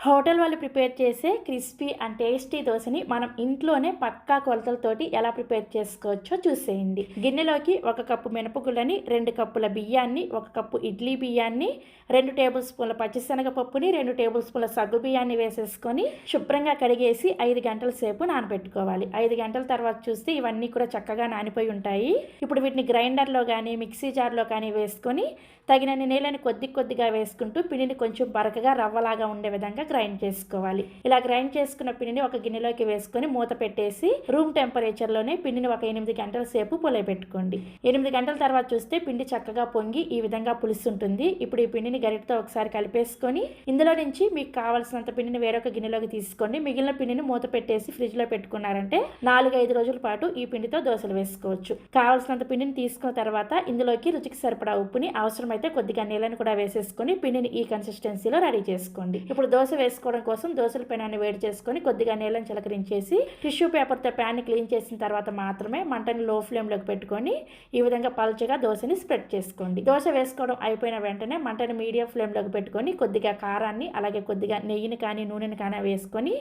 Hotel వాళ్ళు prepare చేసే crispy and tasty దోశని మనం ఇంట్లోనే పక్కా కొలతలతోటి ఎలా ప్రిపేర్ చేసుకోవచ్చో చూసేయండి. గిన్నెలోకి 1 కప్పు మినపగుళ్ళని, 2 కప్పుల బియ్యాన్ని, 1 కప్పు ఇడ్లీ బియ్యాన్ని, 2 టేబుల్ స్పూన్ల పచ్చిశనగపప్పుని, 2 టేబుల్ స్పూన్ల సగ్గు బియ్యాన్ని వేసేసుకొని శుభ్రంగా కడిగేసి 5 గంటల సేపు నానబెట్టుకోవాలి. 5 గంటల తర్వాత చూస్తే ఇవన్నీ కూడా చక్కగా నానిపోయి ఉంటాయి. ఇప్పుడు వీటిని గ్రైండర్లో కానీ మిక్సీ జార్లో కానీ వేసుకొని తగినన్ని నీళ్ళని కొద్దిగా వేసుకుంటూ పిండిని కొంచెం బరకగా రవ్వలాగా ఉండే విధంగా గ్రైండ్ చేసుకోవాలి. ఇలా గ్రైండ్ చేసుకున్న పిండిని ఒక గిన్నెలోకి వేసుకొని మూత పెట్టేసి రూమ్ టెంపరేచర్లోనే పిండిని ఒక 8 గంటల సేపు పులియబెట్టుకోండి. 8 గంటల తర్వాత చూస్తే పిండి చక్కగా పొంగి ఈ విధంగా పులుస్తుంటుంది. ఇప్పుడు ఈ పిండిని గరిటతో ఒకసారి కలిపేసుకొని ఇందులో నుంచి మీకు కావాల్సినంత పిండిని వేరొక గిన్నెలోకి తీసుకోండి. మిగిలిన పిండిని మూత పెట్టేసి ఫ్రిడ్జ్లో పెట్టుకున్నారంటే 4-5 రోజుల పాటు ఈ పిండితో దోశలు వేసుకోవచ్చు. కావాల్సినంత పిండిని తీసుకున్న తర్వాత ఇందులోకి రుచికి సరిపడా ఉప్పుని, అవసరమైతే కొద్దిగా నీళ్ళని కూడా వేసేసుకొని పిండిని ఈ కన్సిస్టెన్సీలో రెడీ చేసుకోండి. ఇప్పుడు దోశ వేసుకోవడం కోసం దోశల పెనాన్ని వేడి చేసుకొని కొద్దిగా నీళ్ళని చిలకరించేసి టిష్యూ పేపర్తో ప్యాన్ని క్లీన్ చేసిన తర్వాత మాత్రమే మంటని లో ఫ్లేమ్లోకి పెట్టుకొని ఈ విధంగా పల్చగా దోశని స్ప్రెడ్ చేసుకోండి. దోశ వేసుకోవడం అయిపోయిన వెంటనే మంటని మీడియం ఫ్లేమ్లోకి పెట్టుకొని కొద్దిగా కారాన్ని అలాగే కొద్దిగా నెయ్యిని కానీ నూనెని కానీ వేసుకొని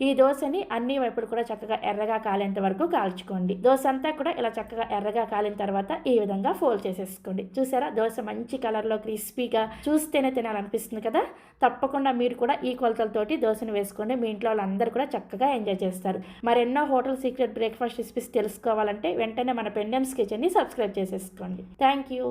ఈ దోశని అన్ని వైపులు కూడా చక్కగా ఎర్రగా కాలేంత వరకు కాల్చుకోండి. దోశ అంతా కూడా ఇలా చక్కగా ఎర్రగా కాలిన తర్వాత ఈ విధంగా ఫోల్డ్ చేసేసుకోండి. చూసారా, దోశ మంచి కలర్లో క్రిస్పీగా చూస్తేనే తినాలనిపిస్తుంది కదా. తప్పకుండా మీరు కూడా ఈ కొలతలతోటి దోశను వేసుకోండి. మీ ఇంట్లో వాళ్ళందరూ కూడా చక్కగా ఎంజాయ్ చేస్తారు. మరెన్నో హోటల్ సీక్రెట్ బ్రేక్ఫాస్ట్ రెసిపీస్ తెలుసుకోవాలంటే వెంటనే మన పెండెమ్స్ కిచెన్ని సబ్స్క్రైబ్ చేసేసుకోండి. Thank you.